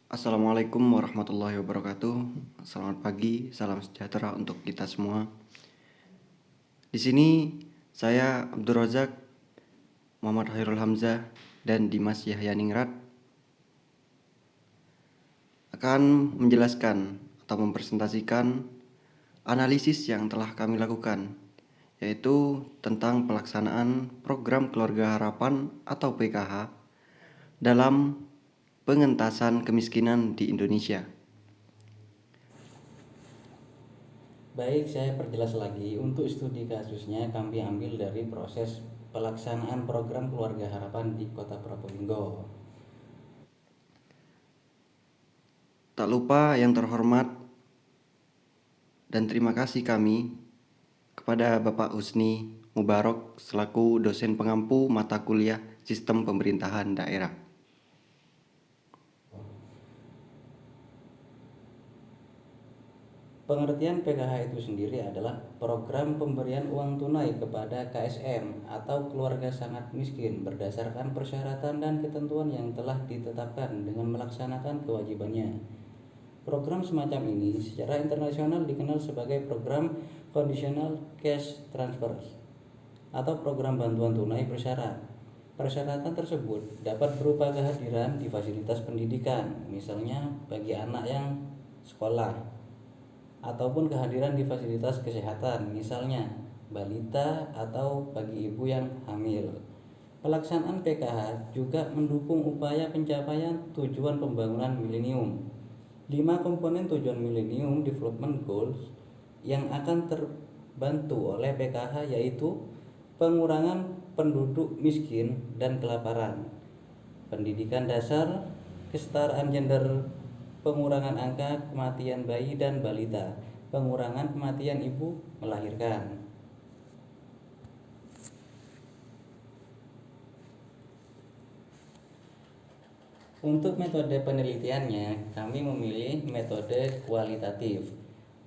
Assalamualaikum warahmatullahi wabarakatuh. Selamat pagi, salam sejahtera untuk kita semua. Di sini saya Abdul Razak, Muhammad Khairul Hamzah, dan Dimas Yahya Ningrat akan menjelaskan atau mempresentasikan analisis yang telah kami lakukan, yaitu tentang pelaksanaan program Keluarga Harapan atau PKH dalam pengentasan kemiskinan di Indonesia. Baik, saya perjelas lagi. Untuk studi kasusnya kami ambil dari proses pelaksanaan program Keluarga Harapan di Kota Probolinggo. Tak lupa yang terhormat dan terima kasih kami kepada Bapak Husni Mubarok selaku dosen pengampu mata kuliah Sistem Pemerintahan Daerah. Pengertian PKH itu sendiri adalah program pemberian uang tunai kepada KSM atau keluarga sangat miskin berdasarkan persyaratan dan ketentuan yang telah ditetapkan dengan melaksanakan kewajibannya. Program semacam ini secara internasional dikenal sebagai program Conditional Cash Transfers atau program bantuan tunai bersyarat. Persyaratan tersebut dapat berupa kehadiran di fasilitas pendidikan, misalnya bagi anak yang sekolah, ataupun kehadiran di fasilitas kesehatan, misalnya balita atau bagi ibu yang hamil. Pelaksanaan PKH juga mendukung upaya pencapaian tujuan pembangunan milenium. 5 komponen tujuan milenium development goals yang akan terbantu oleh PKH yaitu pengurangan penduduk miskin dan kelaparan, pendidikan dasar, kesetaraan gender, pengurangan angka kematian bayi dan balita, pengurangan kematian ibu melahirkan. Untuk metode penelitiannya, kami memilih metode kualitatif.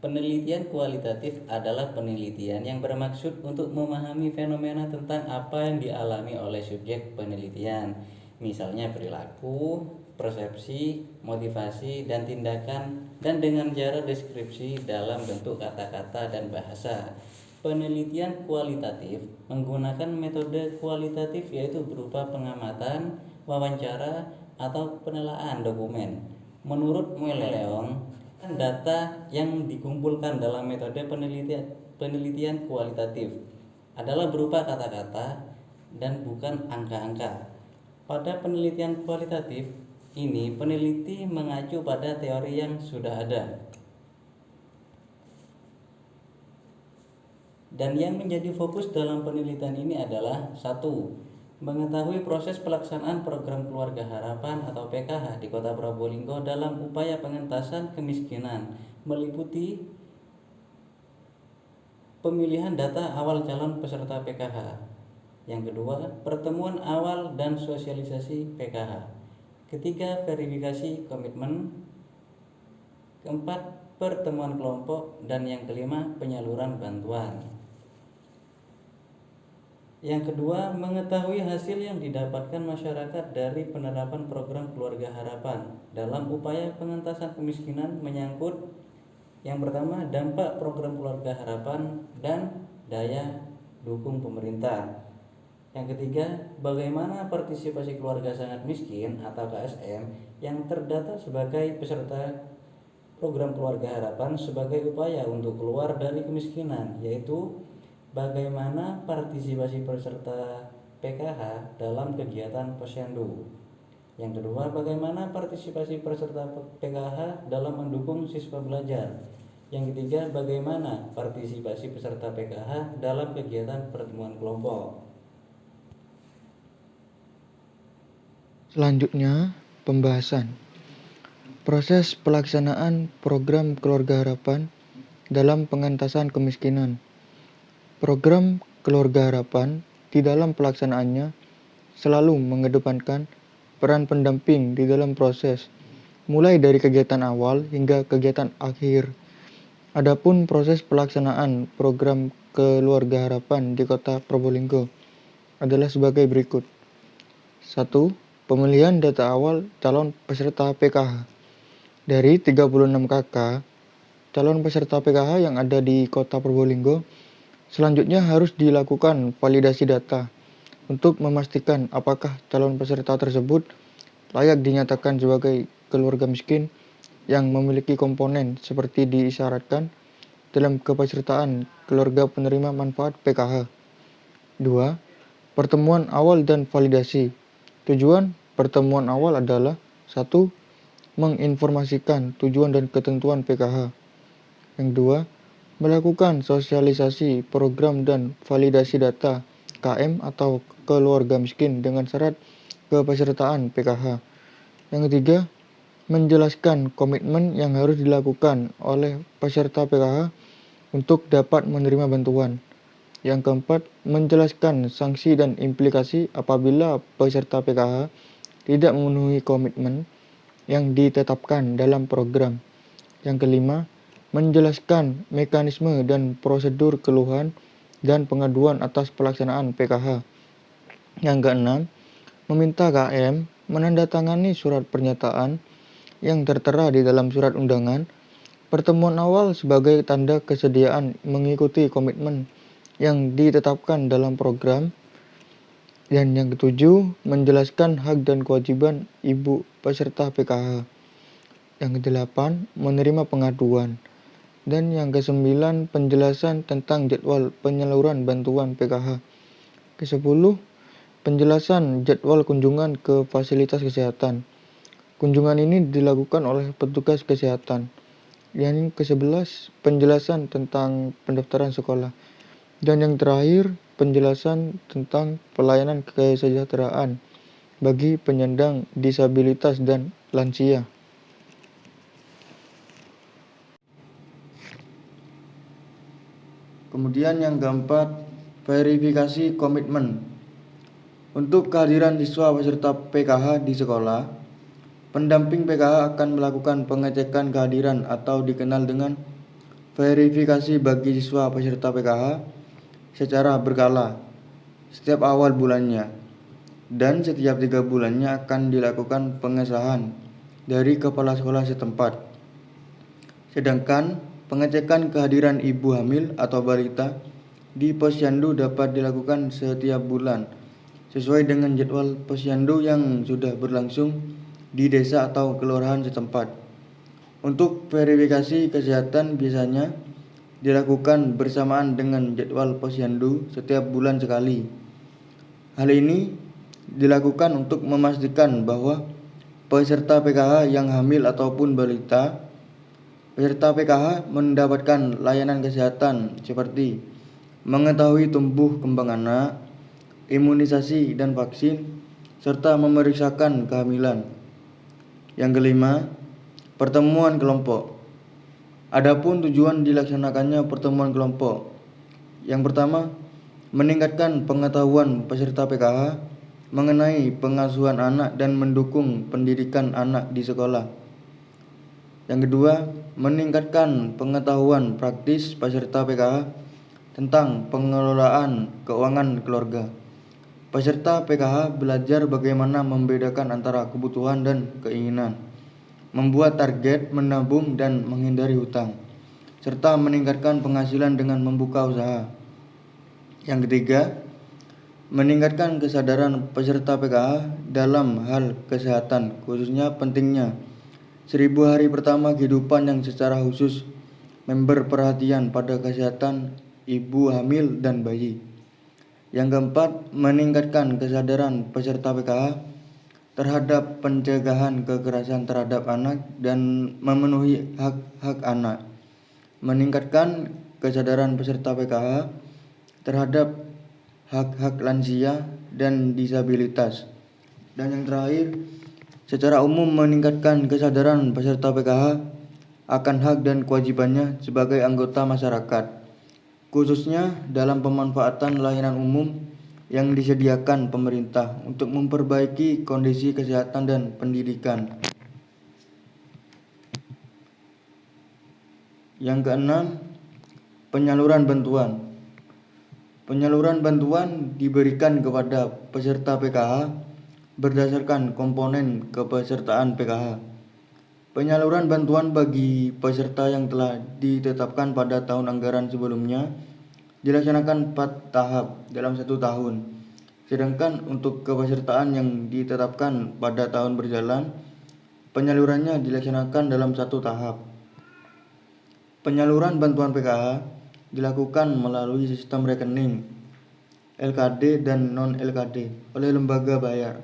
Penelitian kualitatif adalah penelitian yang bermaksud untuk memahami fenomena tentang apa yang dialami oleh subjek penelitian, misalnya perilaku, persepsi, motivasi, dan tindakan, dan dengan cara deskripsi dalam bentuk kata-kata dan bahasa. Penelitian kualitatif menggunakan metode kualitatif yaitu berupa pengamatan, wawancara, atau penelaahan dokumen. Menurut Moeleong, data yang dikumpulkan dalam metode penelitian kualitatif adalah berupa kata-kata dan bukan angka-angka. Pada penelitian kualitatif ini, peneliti mengacu pada teori yang sudah ada. Dan yang menjadi fokus dalam penelitian ini adalah 1. Mengetahui proses pelaksanaan program Keluarga Harapan atau PKH di Kota Probolinggo dalam upaya pengentasan kemiskinan, meliputi pemilihan data awal calon peserta PKH. Yang kedua, pertemuan awal dan sosialisasi PKH. Ketiga, verifikasi komitmen. Keempat, pertemuan kelompok. Dan yang kelima, penyaluran bantuan. Yang kedua, mengetahui hasil yang didapatkan masyarakat dari penerapan program Keluarga Harapan dalam upaya pengentasan kemiskinan menyangkut yang pertama, dampak program Keluarga Harapan dan daya dukung pemerintah. Yang ketiga, bagaimana partisipasi keluarga sangat miskin atau KSM yang terdata sebagai peserta program Keluarga Harapan sebagai upaya untuk keluar dari kemiskinan, yaitu bagaimana partisipasi peserta PKH dalam kegiatan posyandu. Yang kedua, bagaimana partisipasi peserta PKH dalam mendukung siswa belajar. Yang ketiga, bagaimana partisipasi peserta PKH dalam kegiatan pertemuan kelompok. Selanjutnya, pembahasan proses pelaksanaan program Keluarga Harapan dalam pengentasan kemiskinan. Program Keluarga Harapan di dalam pelaksanaannya selalu mengedepankan peran pendamping di dalam proses, mulai dari kegiatan awal hingga kegiatan akhir. Adapun proses pelaksanaan program Keluarga Harapan di Kota Probolinggo adalah sebagai berikut. 1. Pemilihan data awal calon peserta PKH. Dari 36 KK, calon peserta PKH yang ada di Kota Probolinggo selanjutnya harus dilakukan validasi data untuk memastikan apakah calon peserta tersebut layak dinyatakan sebagai keluarga miskin yang memiliki komponen seperti diisyaratkan dalam kepesertaan keluarga penerima manfaat PKH. 2. Pertemuan awal dan validasi. Tujuan pertemuan awal adalah 1. Menginformasikan tujuan dan ketentuan PKH. Yang 2. Melakukan sosialisasi program dan validasi data KM atau keluarga miskin dengan syarat kepesertaan PKH. Yang ketiga, menjelaskan komitmen yang harus dilakukan oleh peserta PKH untuk dapat menerima bantuan. Yang keempat, menjelaskan sanksi dan implikasi apabila peserta PKH tidak memenuhi komitmen yang ditetapkan dalam program. Yang kelima, menjelaskan mekanisme dan prosedur keluhan dan pengaduan atas pelaksanaan PKH. Yang keenam, meminta KM menandatangani surat pernyataan yang tertera di dalam surat undangan pertemuan awal sebagai tanda kesediaan mengikuti komitmen yang ditetapkan dalam program. Dan yang ketujuh, menjelaskan hak dan kewajiban ibu peserta PKH. Yang kedelapan, menerima pengaduan. Dan yang kesembilan, penjelasan tentang jadwal penyaluran bantuan PKH. Kesepuluh, penjelasan jadwal kunjungan ke fasilitas kesehatan. Kunjungan ini dilakukan oleh petugas kesehatan. Yang ke-11, penjelasan tentang pendaftaran sekolah. Dan yang terakhir, penjelasan tentang pelayanan kesejahteraan bagi penyandang disabilitas dan lansia. Kemudian yang keempat, verifikasi komitmen. Untuk kehadiran siswa peserta PKH di sekolah, pendamping PKH akan melakukan pengecekan kehadiran atau dikenal dengan verifikasi bagi siswa peserta PKH secara berkala setiap awal bulannya, dan setiap 3 bulannya akan dilakukan pengesahan dari kepala sekolah setempat. Sedangkan pengecekan kehadiran ibu hamil atau balita di posyandu dapat dilakukan setiap bulan sesuai dengan jadwal posyandu yang sudah berlangsung di desa atau kelurahan setempat. Untuk verifikasi kesehatan biasanya dilakukan bersamaan dengan jadwal posyandu setiap bulan sekali. Hal ini dilakukan untuk memastikan bahwa peserta PKH yang hamil ataupun balita peserta PKH mendapatkan layanan kesehatan seperti mengetahui tumbuh kembang anak, imunisasi dan vaksin, serta memeriksakan kehamilan. Yang kelima, pertemuan kelompok. Adapun tujuan dilaksanakannya pertemuan kelompok. Yang pertama, meningkatkan pengetahuan peserta PKH mengenai pengasuhan anak dan mendukung pendidikan anak di sekolah. Yang kedua, meningkatkan pengetahuan praktis peserta PKH tentang pengelolaan keuangan keluarga. Peserta PKH belajar bagaimana membedakan antara kebutuhan dan keinginan, membuat target, menabung, dan menghindari hutang, serta meningkatkan penghasilan dengan membuka usaha. Yang ketiga, meningkatkan kesadaran peserta PKH dalam hal kesehatan, khususnya pentingnya 1000 hari pertama kehidupan yang secara khusus memberi perhatian pada kesehatan ibu hamil dan bayi. Yang keempat, meningkatkan kesadaran peserta PKH terhadap pencegahan kekerasan terhadap anak dan memenuhi hak-hak anak, meningkatkan kesadaran peserta PKH terhadap hak-hak lansia dan disabilitas, dan yang terakhir, secara umum meningkatkan kesadaran peserta PKH akan hak dan kewajibannya sebagai anggota masyarakat, khususnya dalam pemanfaatan layanan umum yang disediakan pemerintah untuk memperbaiki kondisi kesehatan dan pendidikan. Yang keenam, penyaluran bantuan. Penyaluran bantuan diberikan kepada peserta PKH berdasarkan komponen kepesertaan PKH. Penyaluran bantuan bagi peserta yang telah ditetapkan pada tahun anggaran sebelumnya dilaksanakan 4 tahap dalam 1 tahun. Sedangkan untuk kepesertaan yang ditetapkan pada tahun berjalan, penyalurannya dilaksanakan dalam 1 tahap. Penyaluran bantuan PKH dilakukan melalui sistem rekening LKD dan non-LKD oleh lembaga bayar.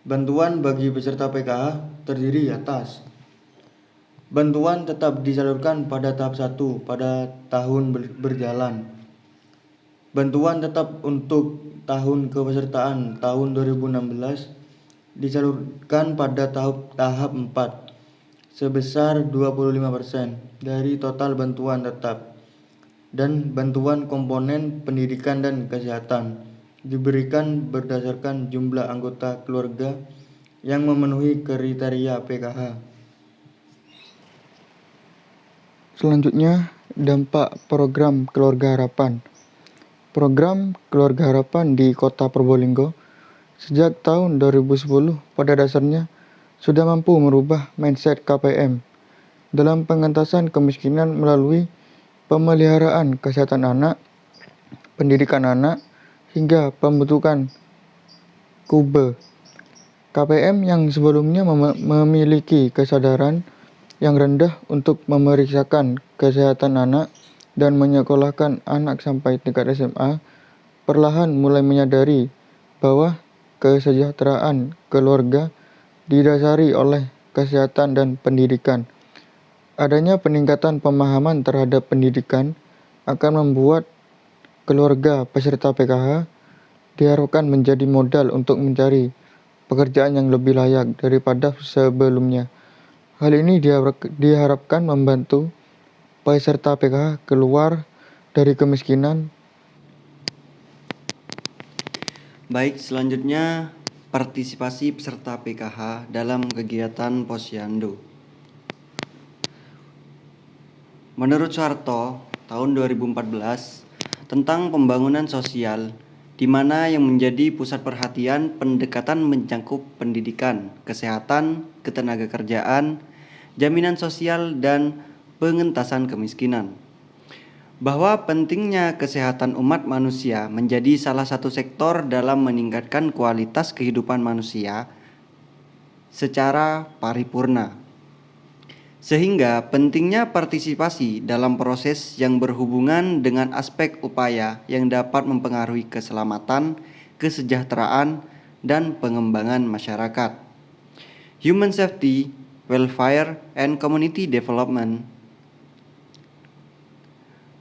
Bantuan bagi peserta PKH terdiri atas bantuan tetap disalurkan pada tahap 1 pada tahun berjalan. Bantuan tetap untuk tahun kepesertaan tahun 2016 disalurkan pada tahap 4 sebesar 25% dari total bantuan tetap, dan bantuan komponen pendidikan dan kesehatan diberikan berdasarkan jumlah anggota keluarga yang memenuhi kriteria PKH. Selanjutnya, dampak program Keluarga Harapan. Program Keluarga Harapan di Kota Probolinggo sejak tahun 2010 pada dasarnya sudah mampu merubah mindset KPM dalam pengentasan kemiskinan melalui pemeliharaan kesehatan anak, pendidikan anak, hingga pembentukan KUBE. KPM yang sebelumnya memiliki kesadaran yang rendah untuk memeriksakan kesehatan anak dan menyekolahkan anak sampai tingkat SMA, perlahan mulai menyadari bahwa kesejahteraan keluarga didasari oleh kesehatan dan pendidikan. Adanya peningkatan pemahaman terhadap pendidikan akan membuat keluarga peserta PKH diharapkan menjadi modal untuk mencari pekerjaan yang lebih layak daripada sebelumnya. Hal ini diharapkan membantu peserta PKH keluar dari kemiskinan. Baik, selanjutnya partisipasi peserta PKH dalam kegiatan Posyandu. Menurut Soeharto, tahun 2014, tentang pembangunan sosial, di mana yang menjadi pusat perhatian pendekatan mencakup pendidikan, kesehatan, ketenagakerjaan, jaminan sosial, dan pengentasan kemiskinan. Bahwa pentingnya kesehatan umat manusia menjadi salah satu sektor dalam meningkatkan kualitas kehidupan manusia secara paripurna. Sehingga pentingnya partisipasi dalam proses yang berhubungan dengan aspek upaya yang dapat mempengaruhi keselamatan, kesejahteraan, dan pengembangan masyarakat. Human safety, welfare, and community development.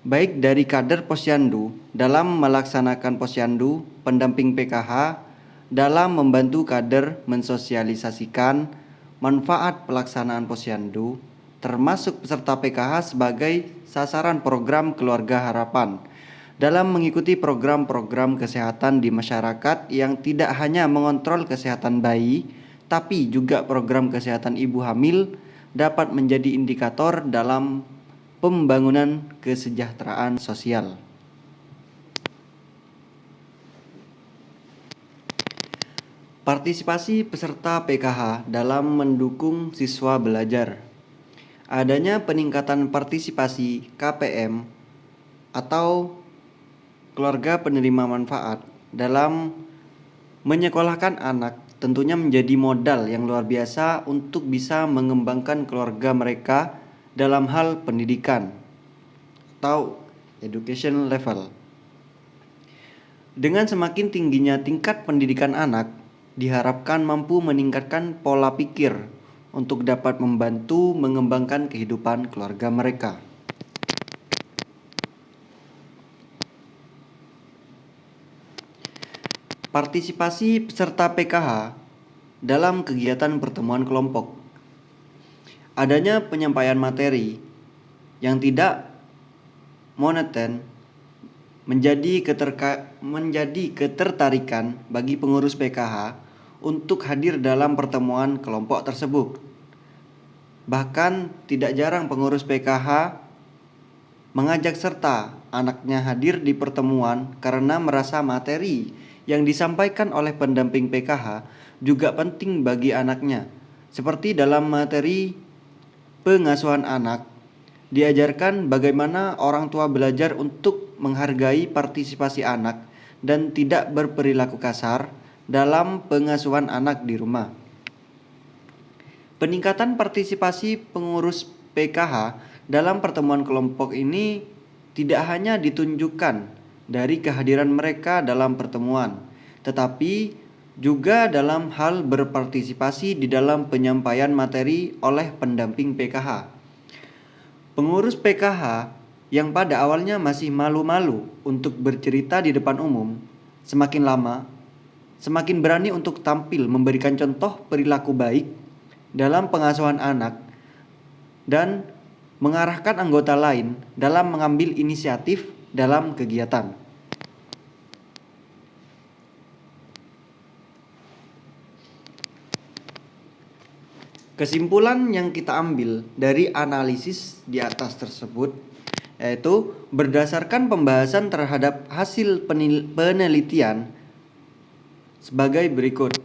Baik dari kader Posyandu dalam melaksanakan Posyandu, pendamping PKH dalam membantu kader mensosialisasikan manfaat pelaksanaan Posyandu, termasuk peserta PKH sebagai sasaran program Keluarga Harapan dalam mengikuti program-program kesehatan di masyarakat yang tidak hanya mengontrol kesehatan bayi, tapi juga program kesehatan ibu hamil dapat menjadi indikator dalam pembangunan kesejahteraan sosial. Partisipasi peserta PKH dalam mendukung siswa belajar. Adanya peningkatan partisipasi KPM atau keluarga penerima manfaat dalam menyekolahkan anak tentunya menjadi modal yang luar biasa untuk bisa mengembangkan keluarga mereka dalam hal pendidikan atau education level. Dengan semakin tingginya tingkat pendidikan anak, diharapkan mampu meningkatkan pola pikir untuk dapat membantu mengembangkan kehidupan keluarga mereka. Partisipasi peserta PKH dalam kegiatan pertemuan kelompok. Adanya penyampaian materi yang tidak monoton menjadi ketertarikan bagi pengurus PKH untuk hadir dalam pertemuan kelompok tersebut. Bahkan tidak jarang pengurus PKH mengajak serta anaknya hadir di pertemuan karena merasa materi yang disampaikan oleh pendamping PKH juga penting bagi anaknya, Seperti dalam materi pengasuhan anak, diajarkan bagaimana orang tua belajar untuk menghargai partisipasi anak dan tidak berperilaku kasar dalam pengasuhan anak di rumah. Peningkatan partisipasi pengurus PKH dalam pertemuan kelompok ini tidak hanya ditunjukkan dari kehadiran mereka dalam pertemuan, tetapi juga dalam hal berpartisipasi di dalam penyampaian materi oleh pendamping PKH. Pengurus PKH yang pada awalnya masih malu-malu untuk bercerita di depan umum, semakin lama semakin berani untuk tampil memberikan contoh perilaku baik dalam pengasuhan anak dan mengarahkan anggota lain dalam mengambil inisiatif dalam kegiatan. Kesimpulan yang kita ambil dari analisis di atas tersebut yaitu berdasarkan pembahasan terhadap hasil penelitian sebagai berikut.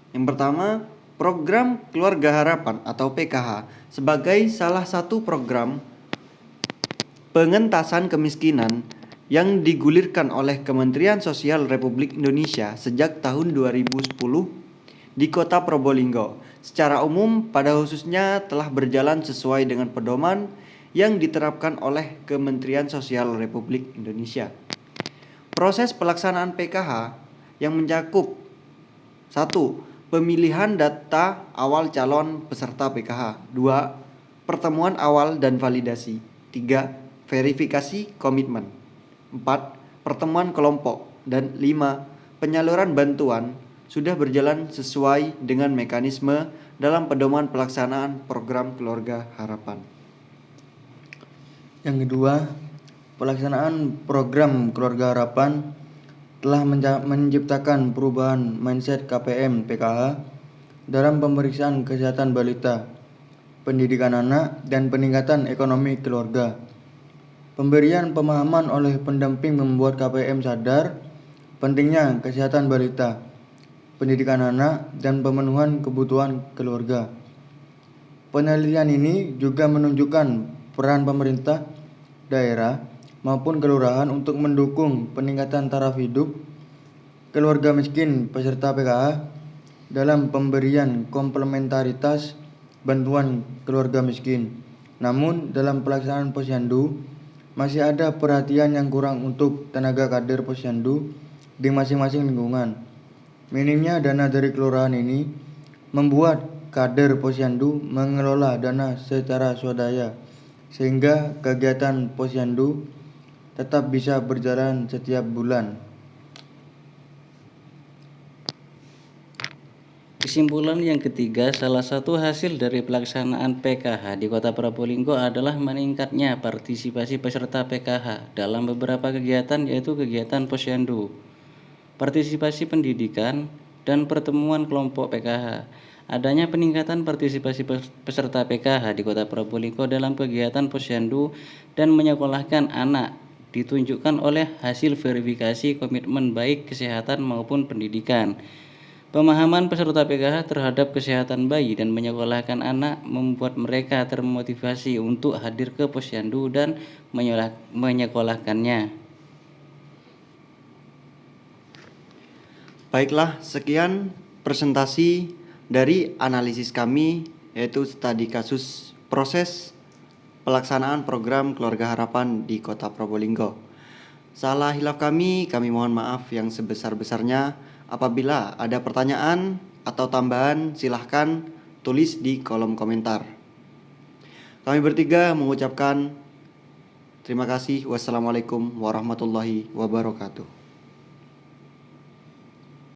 Yang pertama, program Keluarga Harapan atau PKH sebagai salah satu program pengentasan kemiskinan yang digulirkan oleh Kementerian Sosial Republik Indonesia sejak tahun 2010 di Kota Probolinggo. Secara umum pada khususnya telah berjalan sesuai dengan pedoman yang diterapkan oleh Kementerian Sosial Republik Indonesia. Proses pelaksanaan PKH yang mencakup 1. Pemilihan data awal calon peserta PKH. 2. Pertemuan awal dan validasi. 3. Verifikasi komitmen. 4. Pertemuan kelompok. Dan 5. Penyaluran bantuan sudah berjalan sesuai dengan mekanisme dalam pedoman pelaksanaan program Keluarga Harapan. Yang kedua, pelaksanaan program Keluarga Harapan telah menciptakan perubahan mindset KPM PKH dalam pemeriksaan kesehatan balita, pendidikan anak, dan peningkatan ekonomi keluarga. Pemberian pemahaman oleh pendamping membuat KPM sadar pentingnya kesehatan balita, pendidikan anak, dan pemenuhan kebutuhan keluarga. Penelitian ini juga menunjukkan peran pemerintah, daerah, maupun kelurahan untuk mendukung peningkatan taraf hidup keluarga miskin peserta PKH dalam pemberian komplementaritas bantuan keluarga miskin. Namun, dalam pelaksanaan posyandu, masih ada perhatian yang kurang untuk tenaga kader posyandu di masing-masing lingkungan. Minimnya dana dari kelurahan ini membuat kader posyandu mengelola dana secara swadaya, sehingga kegiatan posyandu tetap bisa berjalan setiap bulan. Kesimpulan yang ketiga, salah satu hasil dari pelaksanaan PKH di Kota Probolinggo adalah meningkatnya partisipasi peserta PKH dalam beberapa kegiatan, yaitu kegiatan posyandu, partisipasi pendidikan, dan pertemuan kelompok PKH. Adanya peningkatan partisipasi peserta PKH di Kota Probolinggo dalam kegiatan posyandu dan menyekolahkan anak ditunjukkan oleh hasil verifikasi komitmen baik kesehatan maupun pendidikan. Pemahaman peserta PKH terhadap kesehatan bayi dan menyekolahkan anak membuat mereka termotivasi untuk hadir ke posyandu dan menyekolahkannya. Baiklah, sekian presentasi dari analisis kami, yaitu studi kasus proses pelaksanaan program Keluarga Harapan di Kota Probolinggo. Salah hilaf kami mohon maaf yang sebesar-besarnya. Apabila ada pertanyaan atau tambahan, silahkan tulis di kolom komentar. Kami bertiga mengucapkan terima kasih. Wassalamualaikum warahmatullahi wabarakatuh.